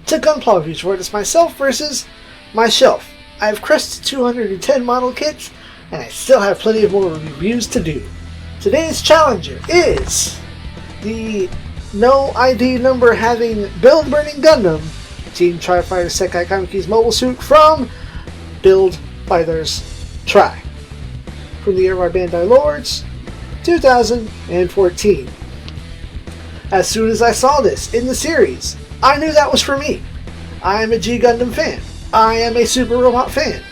to Gunpla reviews, where it's myself versus my shelf. I've crested 210 model kits, and I still have plenty of more reviews to do. Today's challenger is the no ID number having Build Burning Gundam Team Tri-Fighter Sekai Kamiki's mobile suit from Build Fighters Try. From the year of our Bandai Lords, 2014. As soon as I saw this in the series, I knew that was for me. I am a G Gundam fan. I am a Super Robot fan.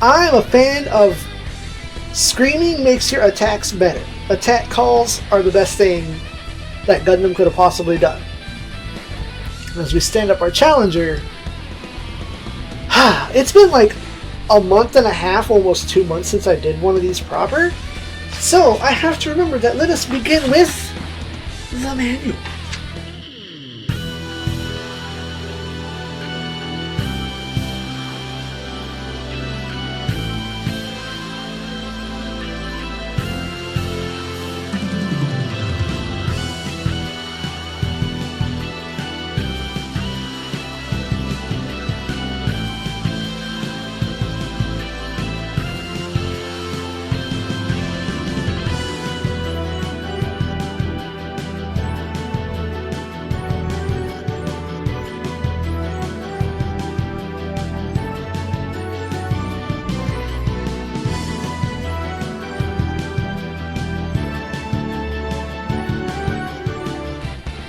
I am a fan of screaming makes your attacks better. Attack calls are the best thing that Gundam could have possibly done. As we stand up our challenger, it's been like a month and a half, almost 2 months since I did one of these proper. So I have to remember that. Let us begin with the manual.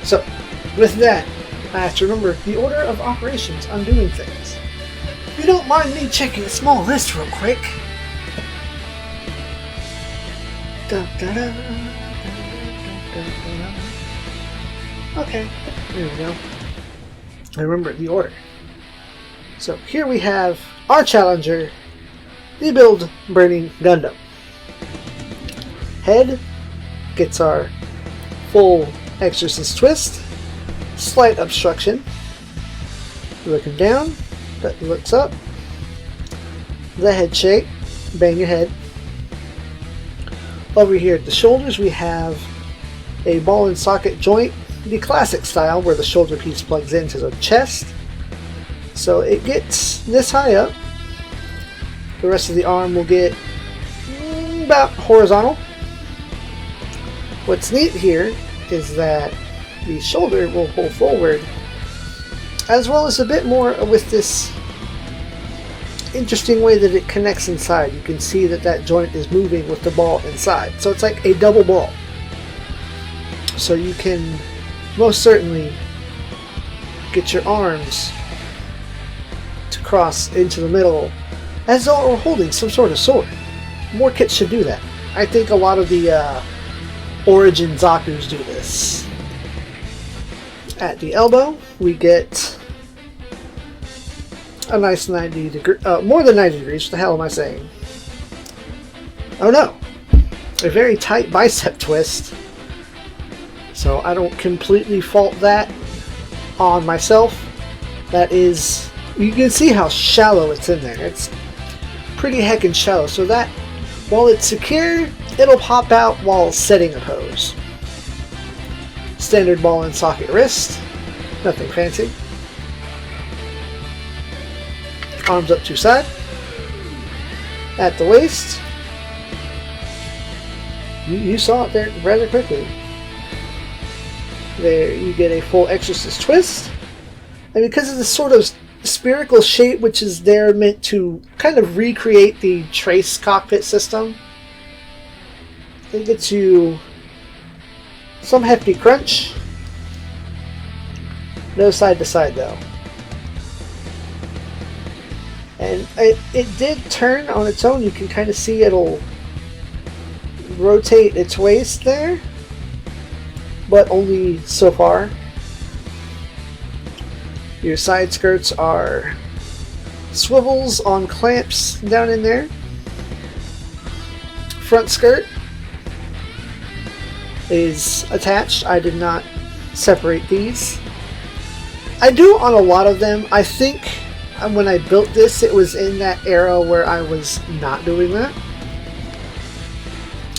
So, with that, I have to remember the order of operations on doing things. If you don't mind me checking a small list real quick. Okay, there we go. I remember the order. So here we have our challenger, the Build Burning Gundam. Head gets our full Exorcist twist, slight obstruction, looking down, that looks up, the head shake, bang your head. Over here at the shoulders we have a ball and socket joint, the classic style where the shoulder piece plugs into the chest. So it gets this high up. The rest of the arm will get about horizontal. What's neat here is that the shoulder will pull forward, as well as a bit more with this interesting way that it connects inside. You can see that that joint is moving with the ball inside, so it's like a double ball. So you can most certainly get your arms to cross into the middle as though we're holding some sort of sword. More kits should do that. I think a lot of the Origin Zakus do this. At the elbow, we get a nice 90 degree, more than 90 degrees, what the hell am I saying? Oh no, a very tight bicep twist. So I don't completely fault that on myself. That is, you can see how shallow it's in there. It's pretty heckin' shallow, so that while it's secure, it'll pop out while setting a pose. Standard ball and socket wrist, nothing fancy. Arms up to side. At the waist, you saw it there rather quickly. There you get a full Exorcist twist, and because of this sort of spherical shape, which is there meant to kind of recreate the Trace cockpit system, it gets you some hefty crunch. No side to side though. And it did turn on its own. You can kind of see it'll rotate its waist there, but only so far. Your side skirts are swivels on clamps down in there. Front skirt is attached. I did not separate these. I do on a lot of them. I think when I built this, it was in that era where I was not doing that.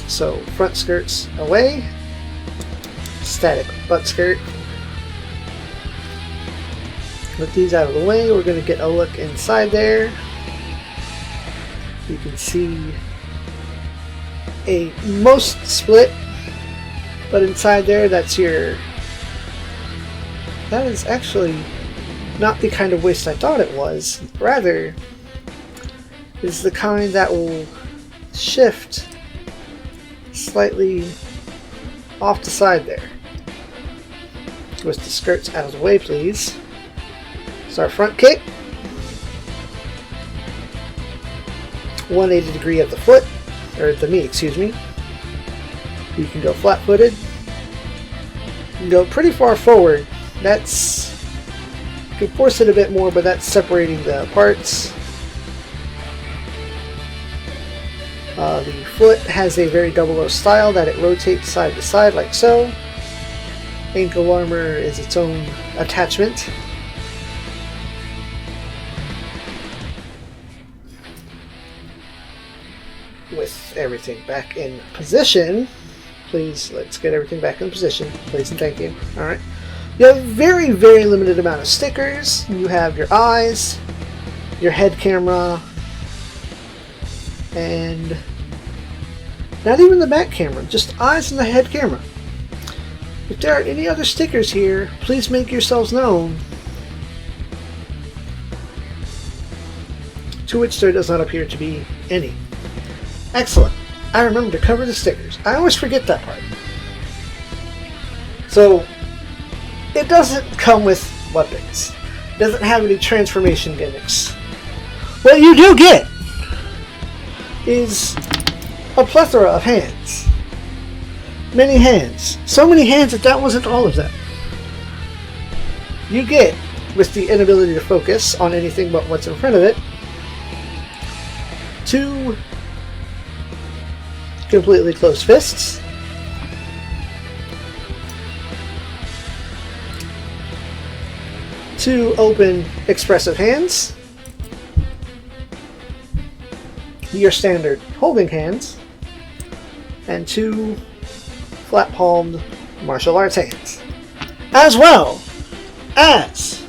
So front skirts away, static butt skirt, With these out of the way, we're going to get a look inside there. You can see a most split, but inside there, that is actually not the kind of waist I thought it was. Rather, is the kind that will shift slightly off the side there. With the skirts out of the way, please. So our front kick, 180 degree at the foot, or at the knee, excuse me. You can go flat-footed. You can go pretty far forward. You can force it a bit more, but that's separating the parts. The foot has a very 00 style that it rotates side to side like so. Ankle armor is its own attachment. With everything back in position, please, let's get everything back in position, please and thank you. Alright. You have a very, very limited amount of stickers. You have your eyes, your head camera, and not even the back camera, just eyes and the head camera. If there are any other stickers here, please make yourselves known. To which there does not appear to be any. Excellent. I remember to cover the stickers. I always forget that part. So, it doesn't come with weapons. It doesn't have any transformation gimmicks. What you do get is a plethora of hands. Many hands. So many hands that wasn't all of them. You get, with the inability to focus on anything but what's in front of it, 2 completely closed fists, 2 open expressive hands, your standard holding hands, and 2 flat-palmed martial arts hands, as well as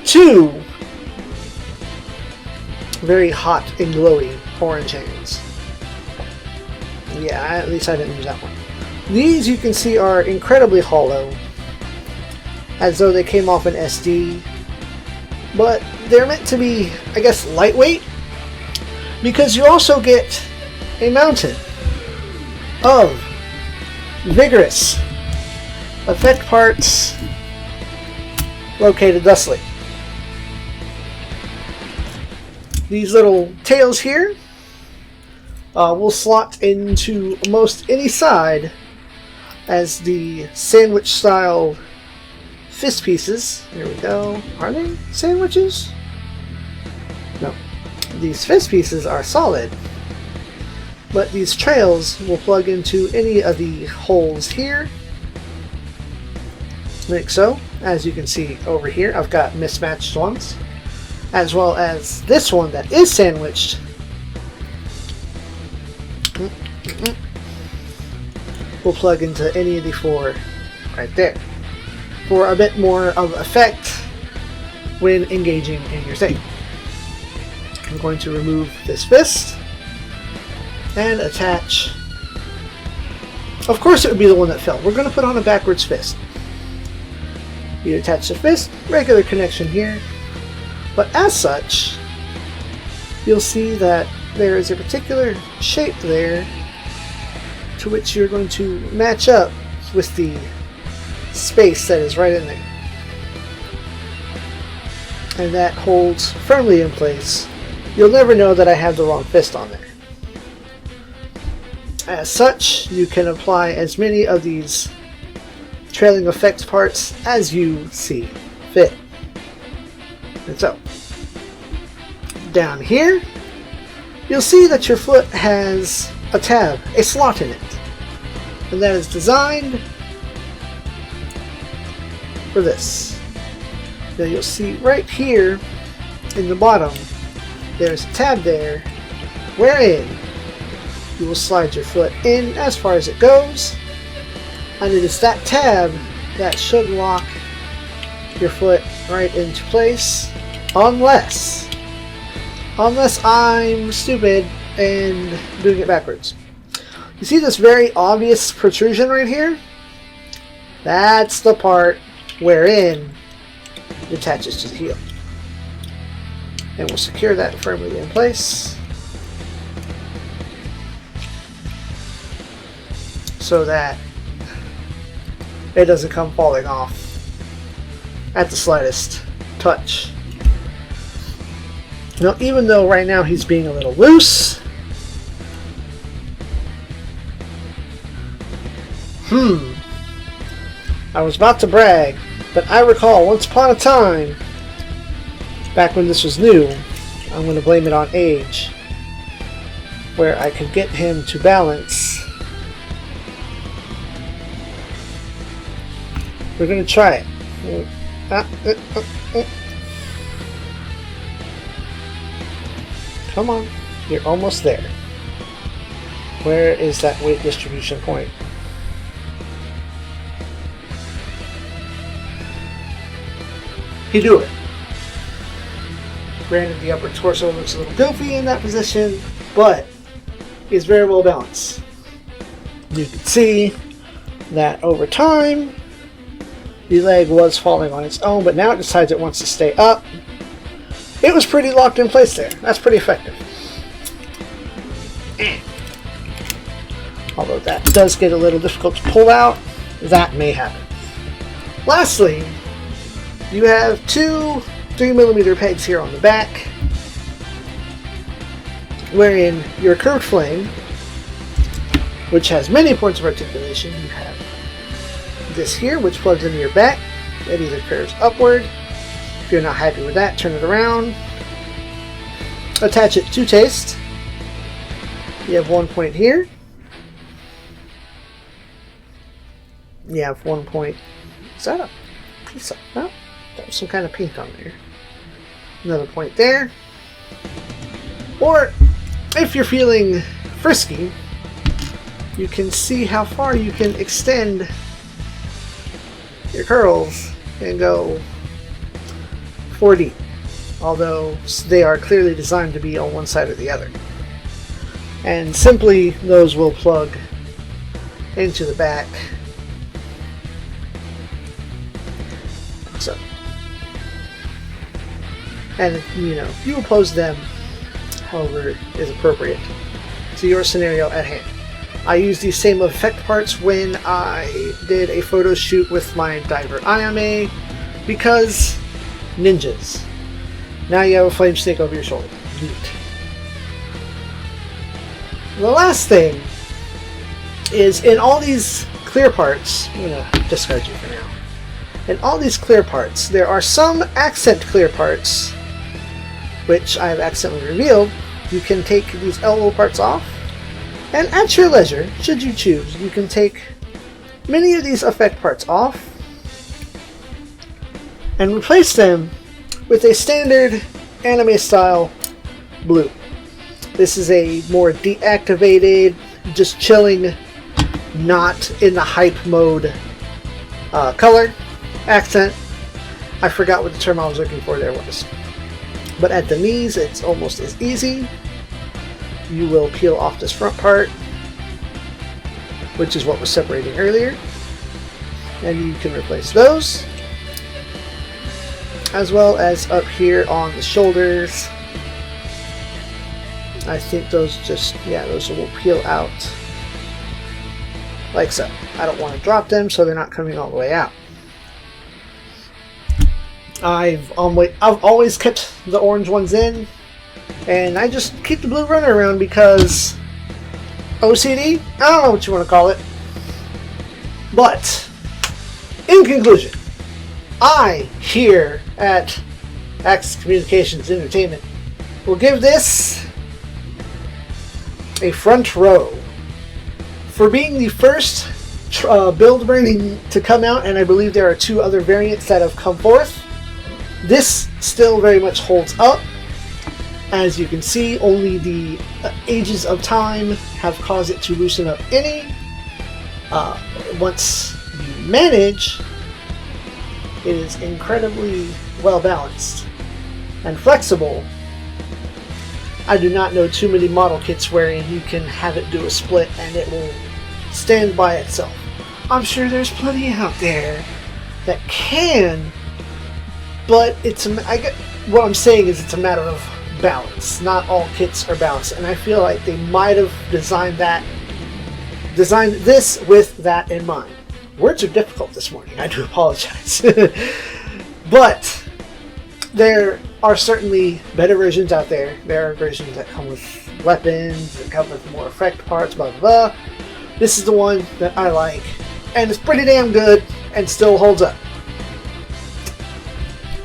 2 very hot and glowy orange hands. Yeah, at least I didn't use that one. These, you can see, are incredibly hollow, as though they came off an SD, but they're meant to be, I guess, lightweight, because you also get a mountain of vigorous effect parts located thusly. These little tails here will slot into most any side as the sandwich style fist pieces. Here we go. Are they sandwiches? No. These fist pieces are solid, but these trails will plug into any of the holes here, like so. As you can see over here, I've got mismatched ones, as well as this one that is sandwiched will plug into any of the 4 right there for a bit more of effect when engaging in your thing. I'm going to remove this fist and attach. Of course it would be the one that fell. We're going to put on a backwards fist. You attach the fist, regular connection here, but as such, you'll see that there is a particular shape there to which you're going to match up with the space that is right in there. And that holds firmly in place. You'll never know that I have the wrong fist on there. As such, you can apply as many of these trailing effects parts as you see fit. And so, down here, you'll see that your foot has a tab, a slot in it. And that is designed for this. Now you'll see right here in the bottom, there's a tab there, wherein you will slide your foot in as far as it goes, and it is that tab that should lock your foot right into place, unless I'm stupid and doing it backwards. You see this very obvious protrusion right here? That's the part wherein it attaches to the heel. And we'll secure that firmly in place so that it doesn't come falling off at the slightest touch. Now, even though right now he's being a little loose, I was about to brag, but I recall once upon a time, back when this was new, I'm going to blame it on age, where I could get him to balance. We're going to try it. Come on, you're almost there. Where is that weight distribution point? You do it. Granted, the upper torso looks a little goofy in that position, but is very well balanced. You can see that over time, the leg was falling on its own, but now it decides it wants to stay up. It was pretty locked in place there. That's pretty effective. Although that does get a little difficult to pull out, that may happen. Lastly, you have two 3mm pegs here on the back, wherein your curved flame, which has many points of articulation, you have this here, which plugs into your back. It either curves upward. If you're not happy with that, turn it around. Attach it to taste. You have one point here. You have one point. Is that a piece of... Oh, that was some kind of paint on there. Another point there. Or, if you're feeling frisky, you can see how far you can extend your curls and go 4D, although they are clearly designed to be on one side or the other. And simply those will plug into the back. So, and you oppose them however is appropriate to your scenario at hand. I used these same effect parts when I did a photo shoot with my diver Ayame, because ninjas. Now you have a flame snake over your shoulder. Neat. The last thing is, in all these clear parts, I'm going to discard you for now. In all these clear parts, there are some accent clear parts, which I have accidentally revealed. You can take these elbow parts off, and at your leisure, should you choose, you can take many of these effect parts off and replace them with a standard anime style blue. This is a more deactivated, just chilling, not in the hype mode color accent. I forgot what the term I was looking for there was. But at the knees, it's almost as easy. You will peel off this front part, which is what was separating earlier, and you can replace those, as well as up here on the shoulders. I think those those will peel out like so. I don't want to drop them so they're not coming all the way out. I've always kept the orange ones in, and I just keep the blue runner around because OCD? I don't know what you want to call it. But, in conclusion, I, here at Axis Communications Entertainment, will give this a front row for being the first Build Burning to come out, and I believe there are 2 other variants that have come forth. This still very much holds up. As you can see, only the ages of time have caused it to loosen up any. Once you manage It is incredibly well balanced and flexible. I do not know too many model kits wherein you can have it do a split and it will stand by itself. I'm sure there's plenty out there that can, but what I'm saying is it's a matter of balance. Not all kits are balanced, and I feel like they might have designed this with that in mind. Words are difficult this morning, I do apologize. But there are certainly better versions out there. There are versions that come with weapons, that come with more effect parts, blah blah blah. This is the one that I like, and it's pretty damn good and still holds up.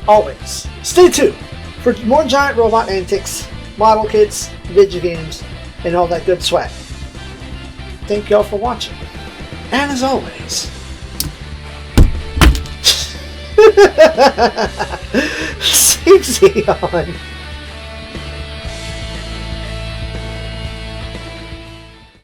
Always. Stay tuned for more giant robot antics, model kits, video games, and all that good swag. Thank y'all for watching. And as always, SIEG ZEON.